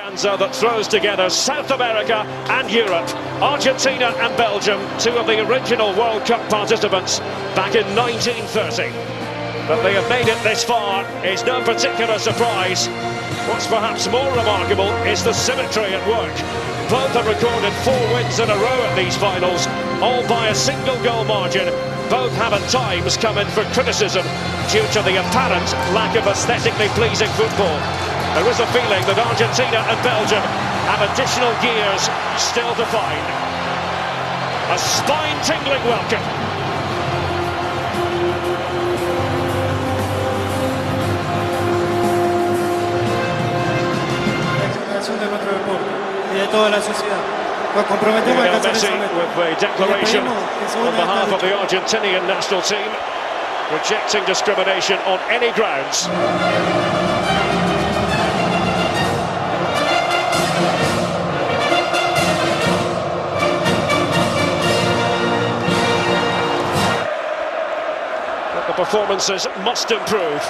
That throws together South America and Europe. Argentina and Belgium, two of the original World Cup participants back in 1930. That they have made it this far is no particular surprise. What's perhaps more remarkable is the symmetry at work. Both have recorded 4 wins in a row at these finals, all by a single goal margin. Both have at times come in for criticism due to the apparent lack of aesthetically pleasing football. There is a feeling that Argentina and Belgium have additional gears still to find. A spine-tingling welcome. Lionel Messi with a declaration on behalf of the Argentinian national team, rejecting discrimination on any grounds. But the performances must improve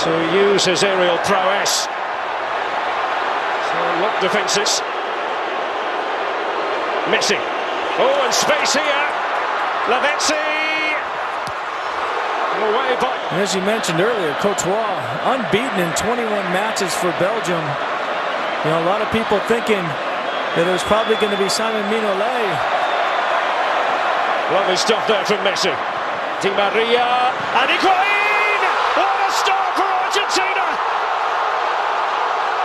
to use his aerial prowess. So look defences. Messi. Oh, and space here. Lavezzi. Away by. As you mentioned earlier, Courtois unbeaten in 21 matches for Belgium. You know, a lot of people thinking that it was probably going to be Simon Mignolet. Lovely stuff there from Messi. Di Maria and Higuain. What a start for Argentina!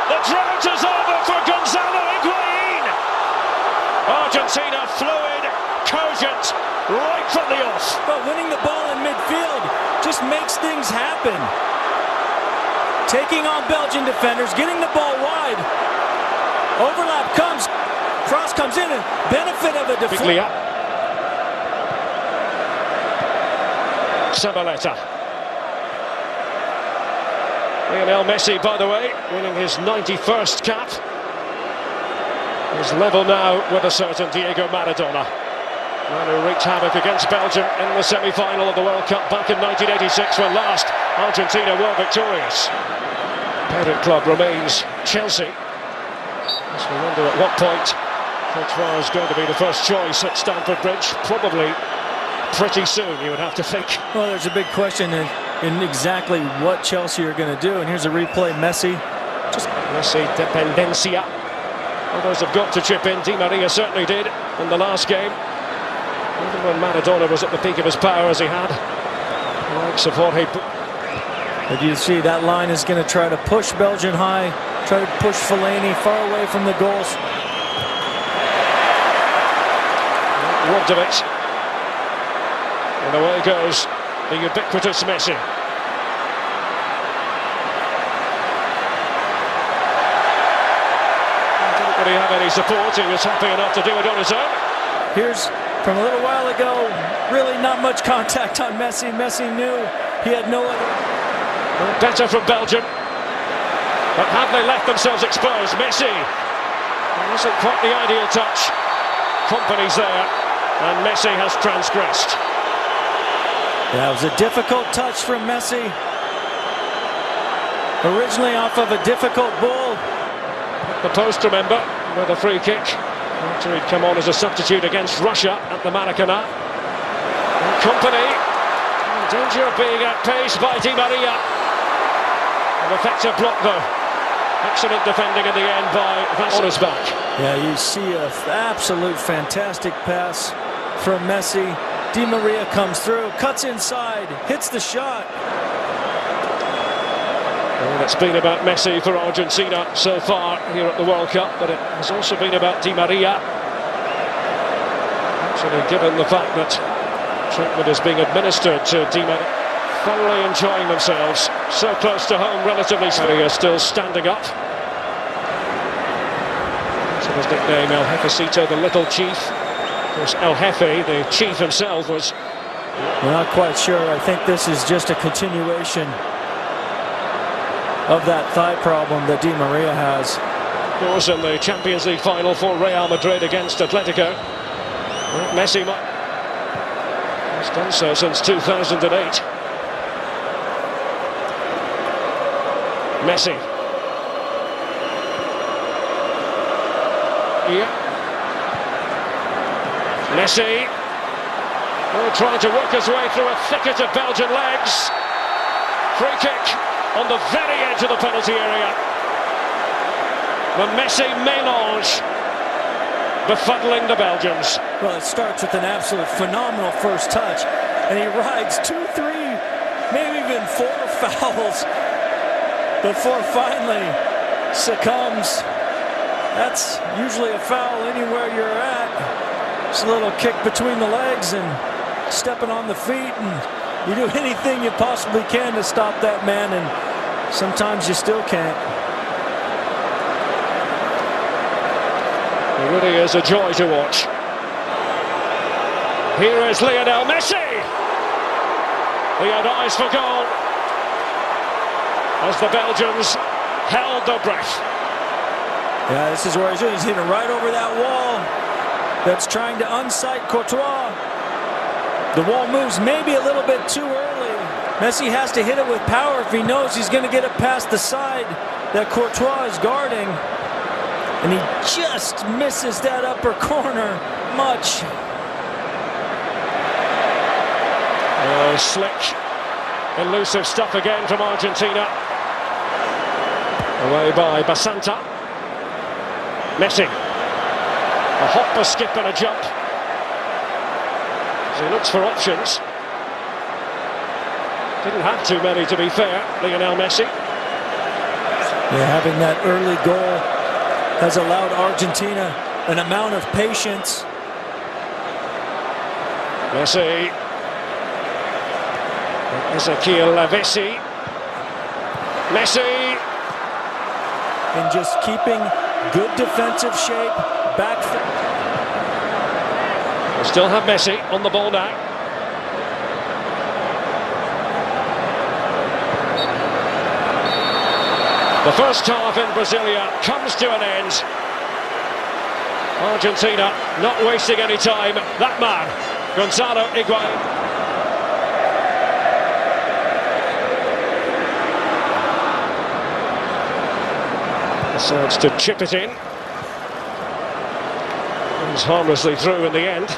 The drought is over for Gonzalo Higuain. Argentina fluid, cogent, right from the off. But winning the ball in midfield just makes things happen. Taking on Belgian defenders, getting the ball wide. Overlap comes, cross comes in, and benefit of a defender. Sabaleta. Lionel Messi, by the way, winning his 91st cap. He's level now with a certain Diego Maradona. Man who wreaked havoc against Belgium in the semi-final of the World Cup back in 1986, when last Argentina were victorious. Parent club remains Chelsea. As we wonder at what point Courtois is going to be the first choice at Stamford Bridge. Probably pretty soon, you would have to think. Well, there's a big question in exactly what Chelsea are going to do. And here's a replay. Messi. Messi dependencia. Others have got to chip in. Di Maria certainly did in the last game. Even when Maradona was at the peak of his power, as he had. The likes of Jorge. But you see that line is going to try to push Belgium high, try to push Fellaini far away from the goals. Robbed of it. And away goes the ubiquitous Messi. Didn't really have any support. He was happy enough to do it on his own. Here's from a little while ago, really not much contact on Messi. Messi knew he had no other. Better from Belgium. But have they left themselves exposed? Messi. It wasn't quite the ideal touch. Company's there, and Messi has transgressed. That was a difficult touch from Messi. Originally off of a difficult ball. The post, remember, with a free kick. After he'd come on as a substitute against Russia at the Maracanã. And Company. In danger of being outpaced by Di Maria. An effective block though. Excellent defending in the end by on his back. Yeah, you see an absolute fantastic pass from Messi. Di Maria comes through, cuts inside, hits the shot. Well, it's been about Messi for Argentina so far here at the World Cup, but it has also been about Di Maria. Actually, given the fact that treatment is being administered to Di Maria, thoroughly enjoying themselves, so close to home, relatively speaking, still standing up. So his nickname, El Jefecito, the little chief. Of course, El Jefe, the chief himself, was... We're not quite sure. I think this is just a continuation of that thigh problem that Di Maria has. Of course, in the Champions League final for Real Madrid against Atletico, Messi has done so since 2008. Messi. here. Messi. Oh, trying to work his way through a thicket of Belgian legs. Free kick on the very edge of the penalty area. The Messi mélange befuddling the Belgians. Well, it starts with an absolute phenomenal first touch, and he rides 2, 3, maybe even 4 fouls before finally succumbs. That's usually a foul anywhere you're at. Just a little kick between the legs and stepping on the feet, and you do anything you possibly can to stop that man, and sometimes you still can't. It really is a joy to watch. Here is Lionel Messi. He had eyes for goal as the Belgians held their breath. Yeah, this is where he's doing. He's hitting right over that wall that's trying to unsight Courtois. The wall moves maybe a little bit too early. Messi has to hit it with power if he knows he's going to get it past the side that Courtois is guarding. And he just misses that upper corner much. Oh, slick, elusive stuff again from Argentina. Away by Basanta. Messi. A hop, a skip and a jump. As he looks for options. Didn't have too many, to be fair, Lionel Messi. Yeah, having that early goal has allowed Argentina an amount of patience. Messi. Ezequiel Messi. Messi. And just keeping good defensive shape back. We still have Messi on the ball now. The first half in Brasilia comes to an end. Argentina not wasting any time. That man, Gonzalo Higuain. Decides to chip it in. Comes harmlessly through in the end.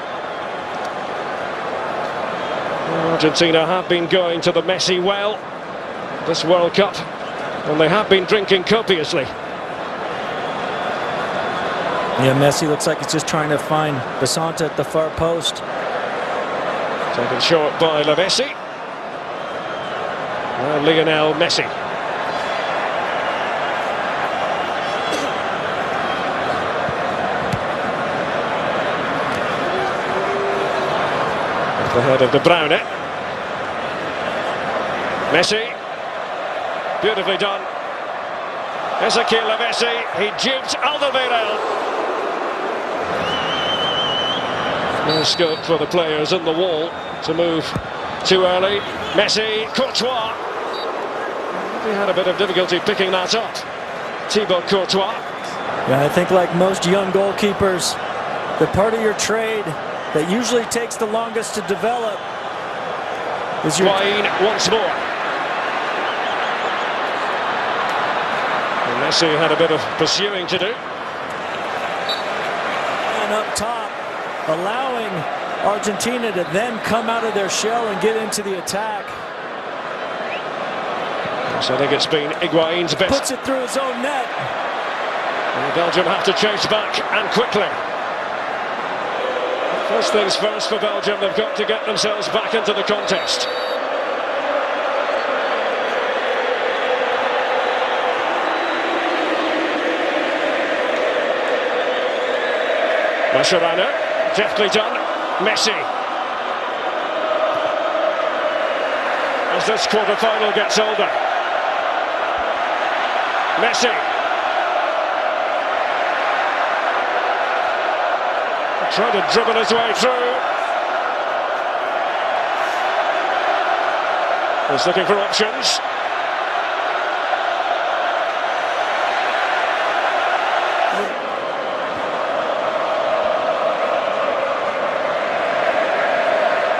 Argentina have been going to the Messi well this World Cup, and they have been drinking copiously. Yeah, Messi looks like he's just trying to find Basanta at the far post. Taken short by Messi. Lionel Messi. The head of De Bruyne. Messi. Beautifully done. Ezequiel Messi. He duped Alderweireld. No scope for the players in the wall to move too early. Messi. Courtois. He had a bit of difficulty picking that up. Thibaut Courtois. Yeah, I think like most young goalkeepers, the part of your trade that usually takes the longest to develop is your... Higuain once more. And Messi had a bit of pursuing to do. And up top, allowing Argentina to then come out of their shell and get into the attack. So I think it's been Higuain's best. Puts it through his own net. And Belgium have to chase back, and quickly. First things first for Belgium, they've got to get themselves back into the contest. Mascherano, deftly done. Messi. As this quarter-final gets older. Messi. Trying to dribble his way through. He's looking for options.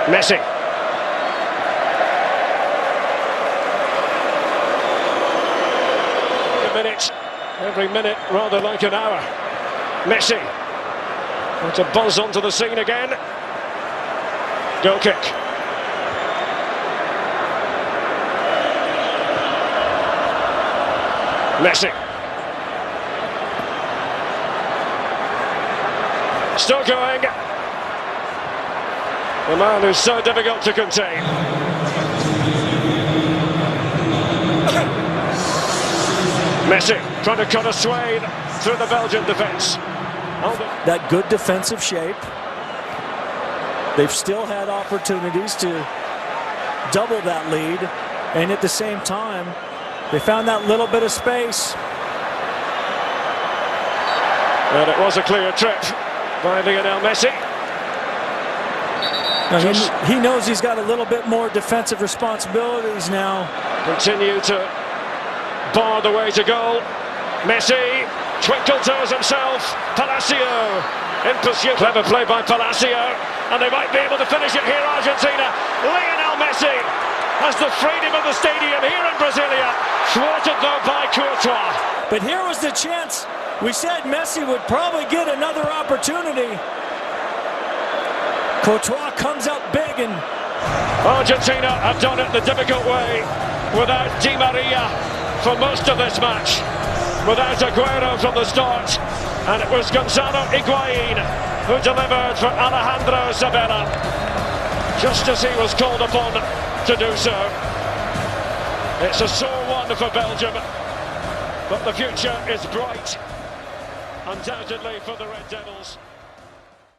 Messi. Every minute rather like an hour. Messi. To buzz onto the scene again. Goal kick. Messi. Still going. The man who's so difficult to contain. Messi trying to cut a swathe through the Belgian defence. That good defensive shape. They've still had opportunities to double that lead, and at the same time, they found that little bit of space. And it was a clear trip by Lionel Messi. He knows he's got a little bit more defensive responsibilities now. Continue to bar the way to goal. Messi, twinkle toes himself. Palacio in pursuit. Clever play by Palacio, and they might be able to finish it here, Argentina. Lionel Messi has the freedom of the stadium here in Brasilia, thwarted though by Courtois. But here was the chance. We said Messi would probably get another opportunity. Courtois comes out big, and Argentina have done it the difficult way, without Di Maria for most of this match, without Aguero from the start, and it was Gonzalo Higuain who delivered for Alejandro Sabella, just as he was called upon to do so. It's a sore one for Belgium, but the future is bright, undoubtedly, for the Red Devils.